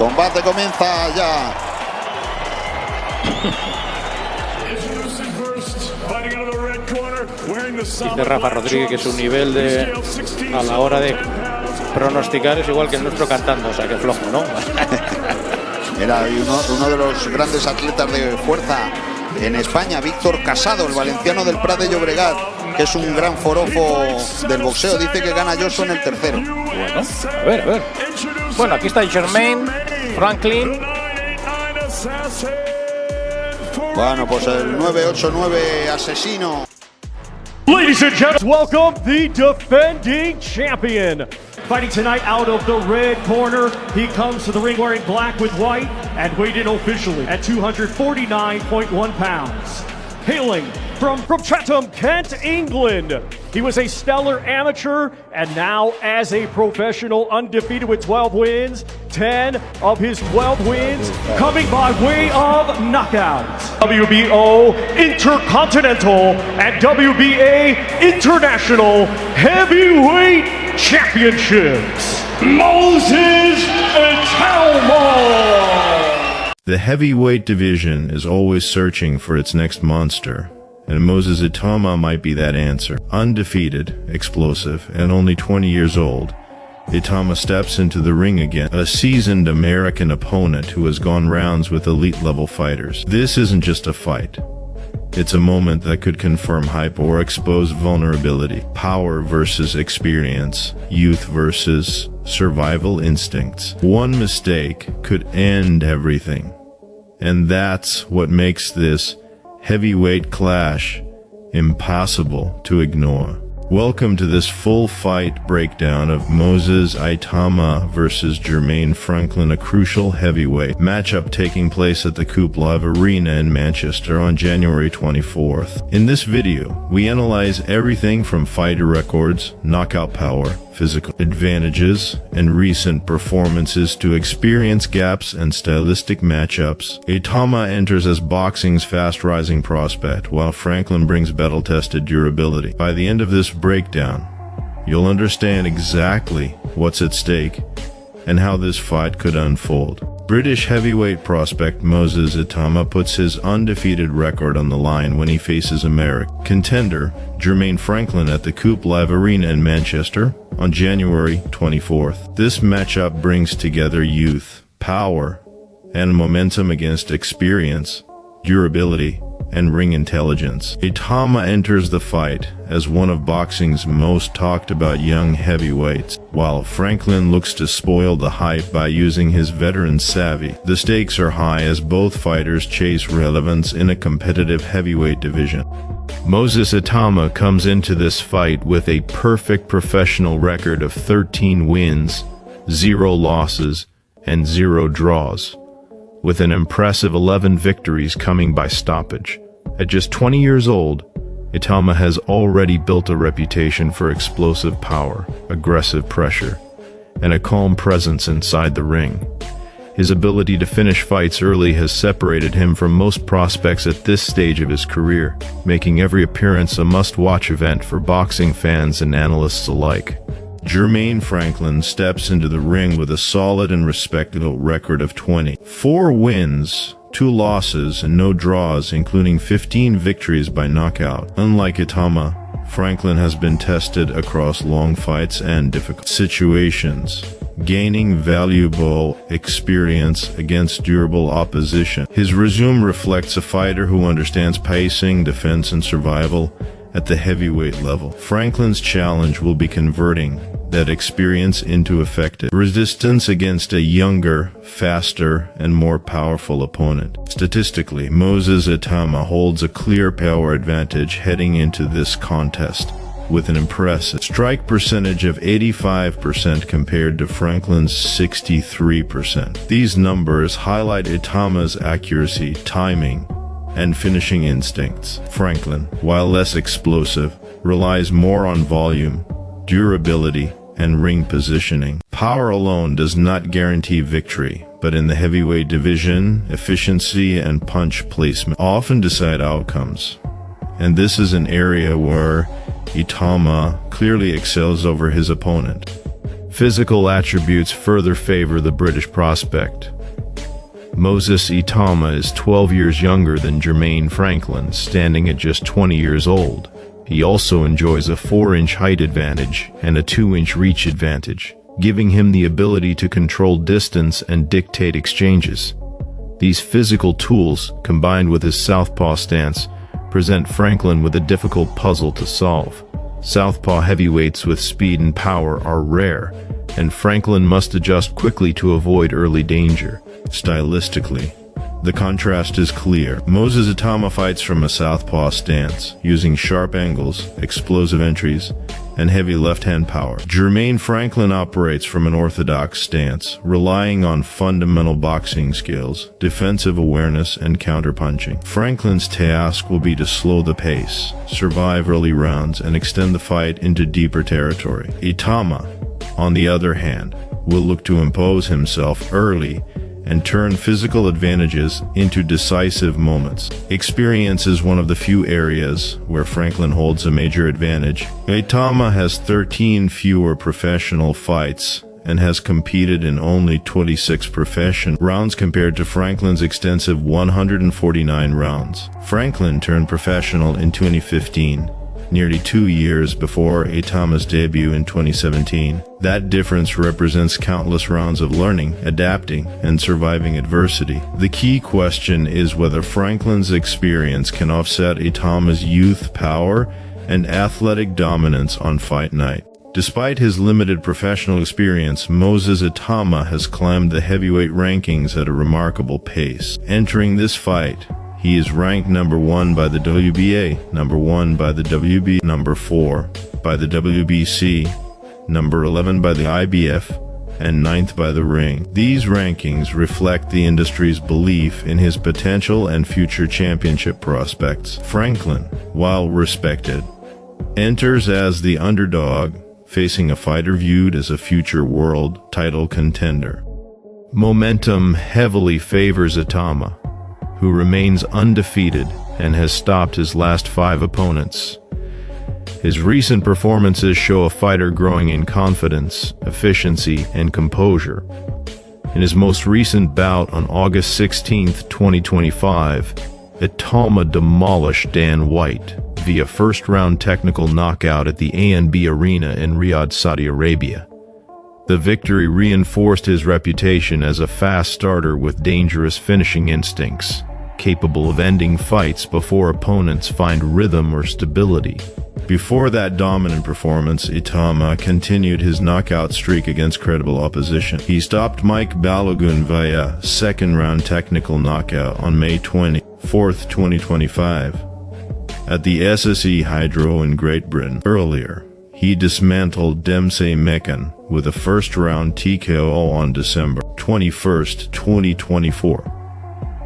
Combate comienza ya. Dice Rafa Rodríguez que su nivel a la hora de pronosticar es igual que el nuestro cantando, o sea que flojo, ¿no? Era uno de los grandes atletas de fuerza en España, Víctor Casado, el valenciano del Prat de Llobregat, que es un gran forofo del boxeo. Dice que gana Joshua en el tercero. Bueno, a ver. Bueno, aquí está Jermaine Franklin. Bueno, pues el 989 asesino. Ladies and gentlemen, welcome the defending champion. Fighting tonight out of the red corner, he comes to the ring wearing black with white and weighed in officially at 249.1 pounds. Hailing from Chatham, Kent, England. He was a stellar amateur and now as a professional, undefeated with 12 wins. 10 of his 12 wins coming by way of knockout. WBO Intercontinental and WBA International Heavyweight Championships, Moses Itauma. The heavyweight division is always searching for its next monster, and Moses Itauma might be that answer. Undefeated, explosive, and only 20 years old, Itauma steps into the ring again, a seasoned American opponent who has gone rounds with elite-level fighters. This isn't just a fight. It's a moment that could confirm hype or expose vulnerability. Power versus experience. Youth versus survival instincts. One mistake could end everything. And that's what makes this heavyweight clash impossible to ignore. Welcome to this full fight breakdown of Moses Itauma versus Germaine Franklin, a crucial heavyweight matchup taking place at the Coop Live Arena in Manchester on January 24th. In this video, we analyze everything from fighter records, knockout power, physical advantages, and recent performances to experience gaps and stylistic matchups. Itauma enters as boxing's fast-rising prospect, while Franklin brings battle-tested durability. By the end of this breakdown, you'll understand exactly what's at stake and how this fight could unfold. British heavyweight prospect Moses Itauma puts his undefeated record on the line when he faces American contender Germaine Franklin at the Coop Live Arena in Manchester on January 24th. This matchup brings together youth, power, and momentum against experience, durability, and ring intelligence. Itauma enters the fight as one of boxing's most talked about young heavyweights, while Franklin looks to spoil the hype by using his veteran savvy. The stakes are high as both fighters chase relevance in a competitive heavyweight division. Moses Itauma comes into this fight with a perfect professional record of 13 wins, 0 losses, and 0 draws, with an impressive 11 victories coming by stoppage. At just 20 years old, Itauma has already built a reputation for explosive power, aggressive pressure, and a calm presence inside the ring. His ability to finish fights early has separated him from most prospects at this stage of his career, making every appearance a must-watch event for boxing fans and analysts alike. Germaine Franklin steps into the ring with a solid and respectable record of 24 wins, 2 losses, and no draws, including 15 victories by knockout. Unlike Itauma, Franklin has been tested across long fights and difficult situations, gaining valuable experience against durable opposition. His resume reflects a fighter who understands pacing, defense, and survival at the heavyweight level. Franklin's challenge will be converting that experience into effective resistance against a younger, faster, and more powerful opponent. Statistically, Moses Itauma holds a clear power advantage heading into this contest, with an impressive strike percentage of 85% compared to Franklin's 63%. These numbers highlight Itauma's accuracy, timing, and finishing instincts. Franklin, while less explosive, relies more on volume, durability, and ring positioning. Power alone does not guarantee victory, but in the heavyweight division, efficiency and punch placement often decide outcomes. And this is an area where Itauma clearly excels over his opponent. Physical attributes further favor the British prospect. Moses Itauma is 12 years younger than Germaine Franklin, standing at just 20 years old. He also enjoys a 4-inch height advantage and a 2-inch reach advantage, giving him the ability to control distance and dictate exchanges. These physical tools, combined with his southpaw stance, present Franklin with a difficult puzzle to solve. Southpaw heavyweights with speed and power are rare, and Franklin must adjust quickly to avoid early danger. Stylistically, the contrast is clear. Moses Itauma fights from a southpaw stance, using sharp angles, explosive entries, and heavy left-hand power. Germaine Franklin operates from an orthodox stance, relying on fundamental boxing skills, defensive awareness, and counterpunching. Franklin's task will be to slow the pace, survive early rounds, and extend the fight into deeper territory. Itauma, on the other hand, will look to impose himself early and turn physical advantages into decisive moments. Experience is one of the few areas where Franklin holds a major advantage. Itauma has 13 fewer professional fights and has competed in only 26 professional rounds compared to Franklin's extensive 149 rounds. Franklin turned professional in 2015, nearly 2 years before Itauma's debut in 2017. That difference represents countless rounds of learning, adapting, and surviving adversity. The key question is whether Franklin's experience can offset Itauma's youth, power, and athletic dominance on fight night. Despite his limited professional experience, Moses Itauma has climbed the heavyweight rankings at a remarkable pace. Entering this fight, he is ranked number 1 by the WBA, number 1 by the WB, number 4 by the WBC, number 11 by the IBF, and 9th by the Ring. These rankings reflect the industry's belief in his potential and future championship prospects. Franklin, while respected, enters as the underdog, facing a fighter viewed as a future world title contender. Momentum heavily favors Itauma, who remains undefeated and has stopped his last 5 opponents. His recent performances show a fighter growing in confidence, efficiency, and composure. In his most recent bout on August 16, 2025, Itauma demolished Dan White via first-round technical knockout at the ANB Arena in Riyadh, Saudi Arabia. The victory reinforced his reputation as a fast starter with dangerous finishing instincts, capable of ending fights before opponents find rhythm or stability. Before that dominant performance, Itauma continued his knockout streak against credible opposition. He stopped Mike Balogun via second-round technical knockout on May 24, 2025, at the SSE Hydro in Great Britain. Earlier, he dismantled Dempsey Mekan with a first-round TKO on December 21, 2024.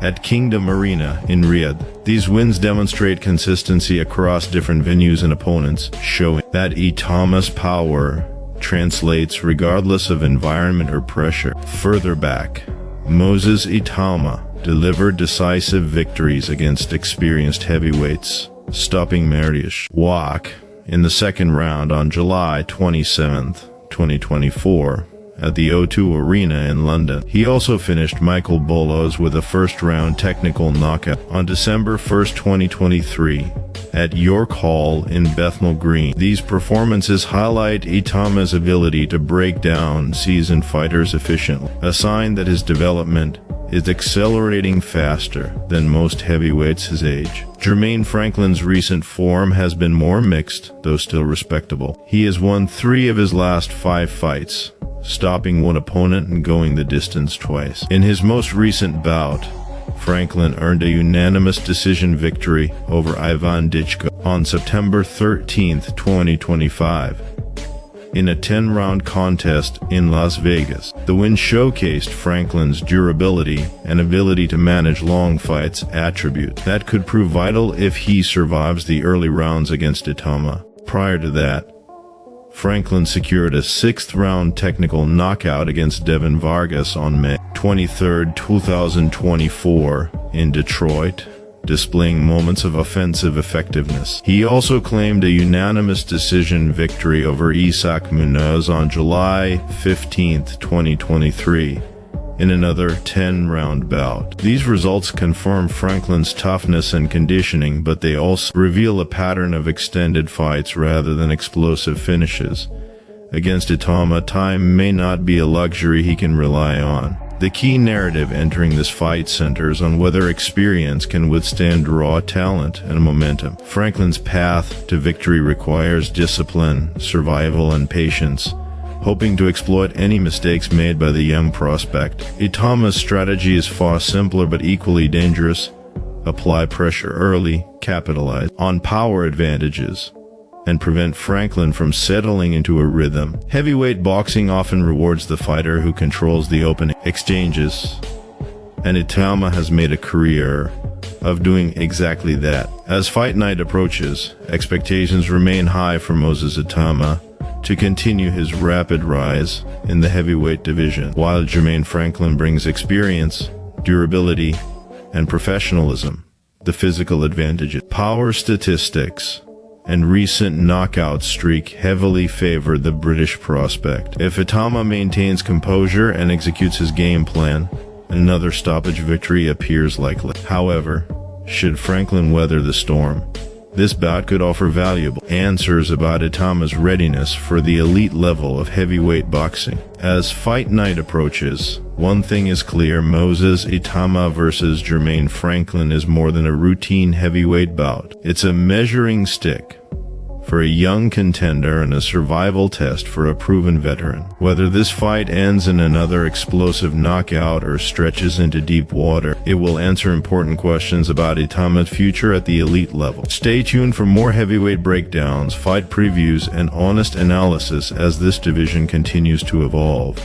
At Kingdom Arena in Riyadh. These wins demonstrate consistency across different venues and opponents, showing that Itauma's power translates regardless of environment or pressure. Further back, Moses Itauma delivered decisive victories against experienced heavyweights, stopping Mariusz Wach in the second round on July 27, 2024. At the O2 Arena in London. He also finished Michael Bolos with a first-round technical knockout on December 1, 2023, at York Hall in Bethnal Green. These performances highlight Itauma's ability to break down seasoned fighters efficiently, a sign that his development is accelerating faster than most heavyweights his age. Germaine Franklin's recent form has been more mixed, though still respectable. He has won 3 of his last 5 fights, stopping 1 opponent and going the distance twice. In his most recent bout, Franklin earned a unanimous decision victory over Ivan Dichko on September 13, 2025, in a 10-round contest in Las Vegas. The win showcased Franklin's durability and ability to manage long fights, attribute that could prove vital if he survives the early rounds against Itauma. Prior to that, Franklin secured a 6th-round technical knockout against Devin Vargas on May 23, 2024, in Detroit, displaying moments of offensive effectiveness. He also claimed a unanimous decision victory over Isaac Munoz on July 15, 2023, in another 10-round bout. These results confirm Franklin's toughness and conditioning, but they also reveal a pattern of extended fights rather than explosive finishes. Against Itauma, time may not be a luxury he can rely on. The key narrative entering this fight centers on whether experience can withstand raw talent and momentum. Franklin's path to victory requires discipline, survival, and patience, hoping to exploit any mistakes made by the young prospect. Itauma's strategy is far simpler but equally dangerous. Apply pressure early, capitalize on power advantages, and prevent Franklin from settling into a rhythm. Heavyweight boxing often rewards the fighter who controls the opening exchanges, and Itauma has made a career of doing exactly that. As fight night approaches, expectations remain high for Moses Itauma to continue his rapid rise in the heavyweight division, while Germaine Franklin brings experience, durability, and professionalism. The physical advantages, power statistics, and recent knockout streak heavily favor the British prospect. If Itauma maintains composure and executes his game plan, another stoppage victory appears likely. However, should Franklin weather the storm, this bout could offer valuable answers about Itauma's readiness for the elite level of heavyweight boxing. As fight night approaches, one thing is clear: Moses Itauma versus Germaine Franklin is more than a routine heavyweight bout. It's a measuring stick for a young contender and a survival test for a proven veteran. Whether this fight ends in another explosive knockout or stretches into deep water, it will answer important questions about Itauma's future at the elite level. Stay tuned for more heavyweight breakdowns, fight previews, and honest analysis as this division continues to evolve.